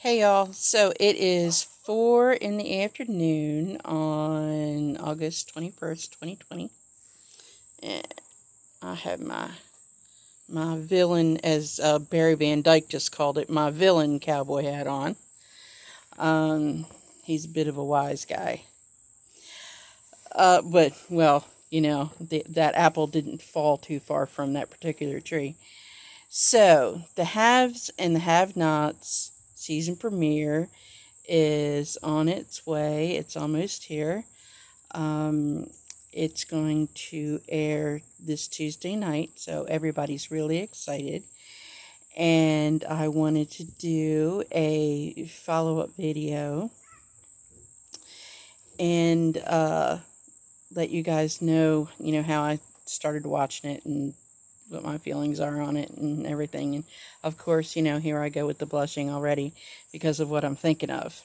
Hey y'all, so it is 4 in the afternoon on August 21st, 2020. And I have my villain, as Barry Van Dyke just called it, my villain cowboy hat on. He's a bit of a wise guy. But, well, that apple didn't fall too far from that particular tree. So, the haves and the have-nots season premiere is on its way. It's almost here. It's going to air this Tuesday night, so everybody's really excited. And I wanted to do a follow-up video and let you guys know, how I started watching it and what my feelings are on it and everything. And of course, here I go with the blushing already because of what I'm thinking of.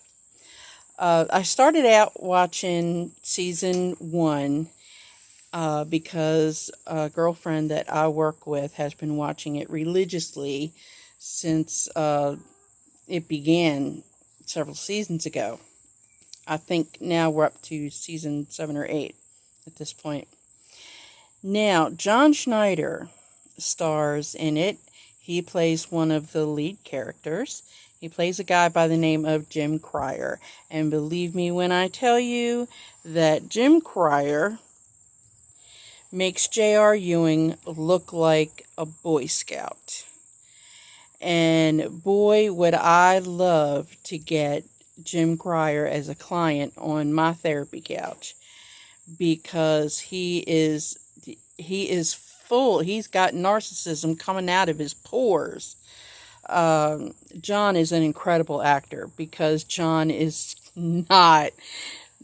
I started out watching season 1 because a girlfriend that I work with has been watching it religiously since it began several seasons ago. I think now we're up to season 7 or 8 at this point. Now, John Schneider stars in it. He plays one of the lead characters. He plays a guy by the name of Jim Cryer. And believe me when I tell you that Jim Cryer makes J.R. Ewing look like a Boy Scout. And boy, would I love to get Jim Cryer as a client on my therapy couch, because he is full. He's got narcissism coming out of his pores. John is an incredible actor because John is not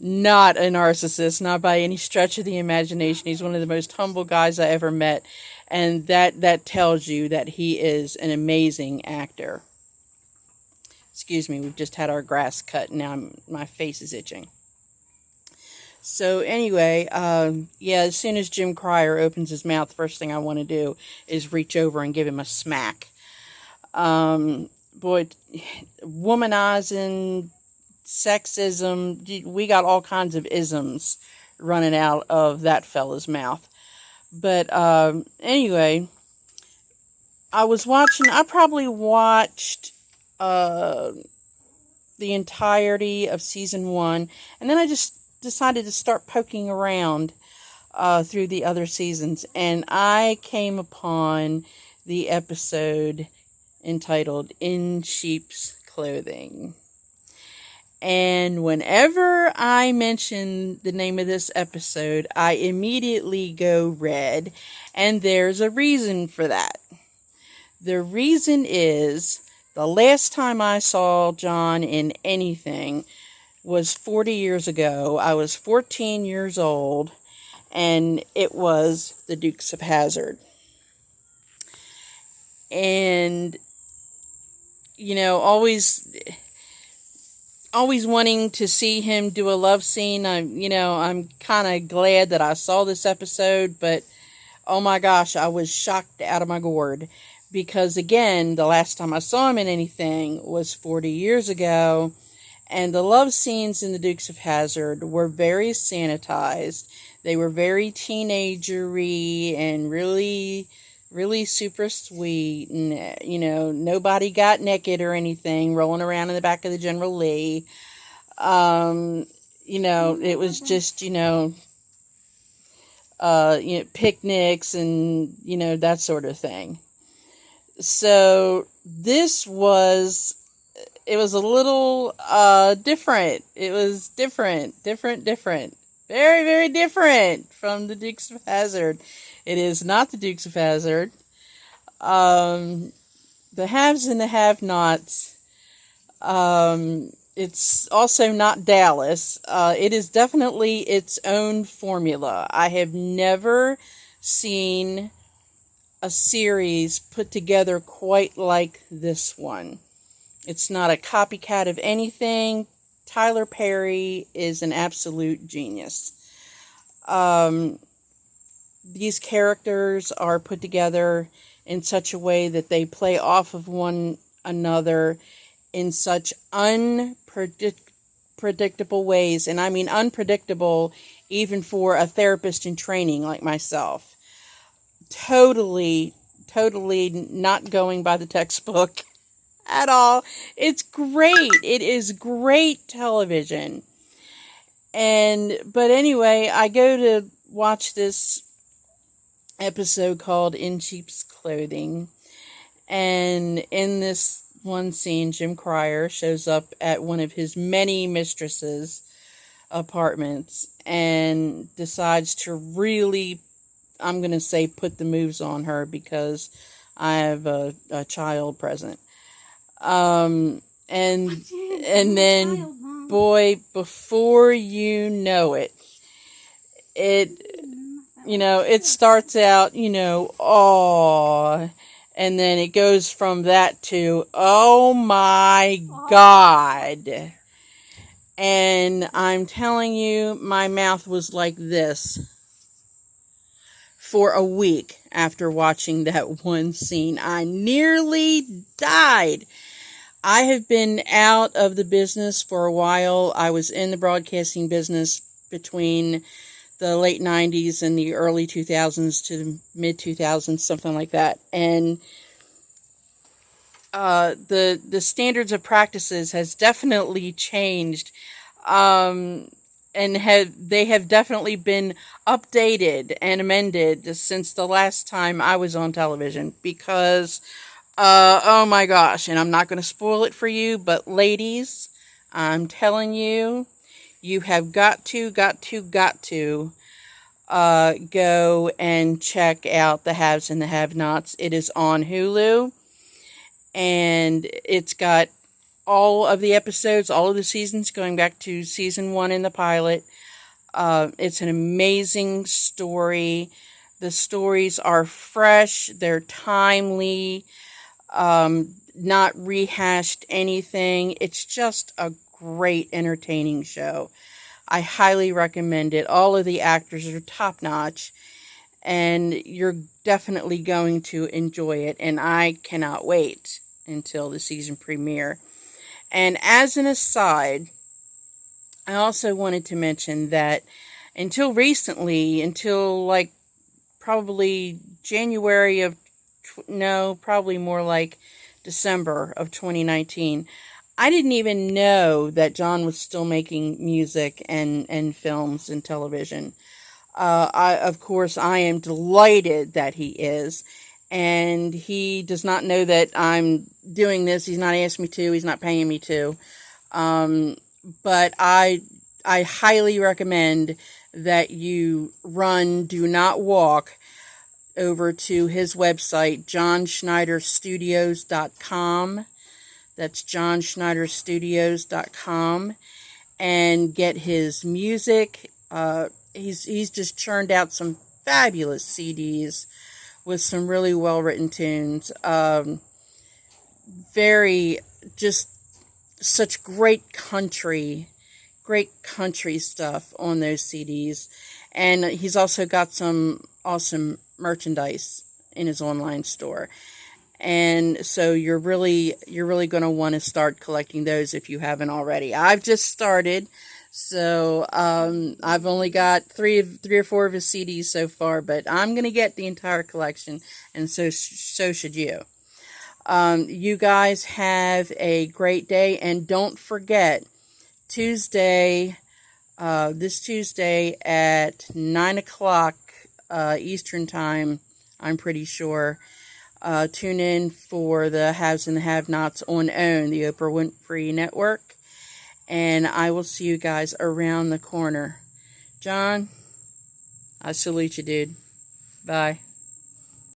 a narcissist, not by any stretch of the imagination. He's one of the most humble guys I ever met, and that tells you that he is an amazing actor. Excuse me, we've just had our grass cut, and now my face is itching. So anyway, as soon as Jim Cryer opens his mouth, the first thing I want to do is reach over and give him a smack. Boy, womanizing, sexism, we got all kinds of isms running out of that fella's mouth. But anyway, I probably watched the entirety of season 1, and then I just decided to start poking around through the other seasons, and I came upon the episode entitled In Sheep's Clothing. And whenever I mention the name of this episode, I immediately go red, and there's a reason for that. The reason is, the last time I saw John in anything was 40 years ago. I was 14 years old, and it was The Dukes of Hazzard. And, always wanting to see him do a love scene. I'm kind of glad that I saw this episode, but oh my gosh, I was shocked out of my gourd. Because again, the last time I saw him in anything was 40 years ago. And the love scenes in The Dukes of Hazzard were very sanitized. They were very teenagery and really, really super sweet. And, nobody got naked or anything, rolling around in the back of the General Lee. It was just, picnics and, that sort of thing. So it was a little different. It was different. Very, very different from The Dukes of Hazzard. It is not The Dukes of Hazzard. The haves and the have-nots. It's also not Dallas. It is definitely its own formula. I have never seen a series put together quite like this one. It's not a copycat of anything. Tyler Perry is an absolute genius. These characters are put together in such a way that they play off of one another in such unpredictable ways. And I mean unpredictable even for a therapist in training like myself. Totally, totally not going by the textbook at all. It's great. It is great television. But anyway, I go to watch this episode called In Sheep's Clothing. And in this one scene, Jim Cryer shows up at one of his many mistresses' apartments and decides to really, I'm going to say, put the moves on her because I have a child present. And then, boy, before you know it, it starts out, aw, and then it goes from that to, oh my God. And I'm telling you, my mouth was like this for a week after watching that one scene. I nearly died. I have been out of the business for a while. I was in the broadcasting business between the late 90s and the early 2000s to the mid 2000s, something like that. And the standards of practices has definitely changed, and they have definitely been updated and amended since the last time I was on television. Because, oh my gosh, and I'm not going to spoil it for you, but ladies, I'm telling you, you have got to go and check out The Haves and the Have-Nots. It is on Hulu, and it's got all of the episodes, all of the seasons, going back to season 1 in the pilot. It's an amazing story. The stories are fresh, they're timely, not rehashed anything. It's just a great, entertaining show. I highly recommend it. All of the actors are top-notch, and you're definitely going to enjoy it, and I cannot wait until the season premiere. And as an aside, I also wanted to mention that until recently, until like probably January of, probably more like December of 2019, I didn't even know that John was still making music and films and television. Of course, I am delighted that he is. And he does not know that I'm doing this. He's not asked me to. He's not paying me to. But I highly recommend that you do not walk, over to his website, johnschneiderstudios.com. That's johnschneiderstudios.com, and get his music. He's just churned out some fabulous CDs with some really well-written tunes. Just such great country stuff on those CDs. And he's also got some awesome merchandise in his online store. And so you're really going to want to start collecting those if you haven't already. I've just started, so I've only got three or four of his CDs so far, but I'm going to get the entire collection, and so should you. You guys have a great day, and don't forget, this Tuesday at 9 o'clock Eastern Time, I'm pretty sure. Tune in for the Haves and the Have-Nots on OWN, the Oprah Winfrey Network. And I will see you guys around the corner. John, I salute you, dude. Bye.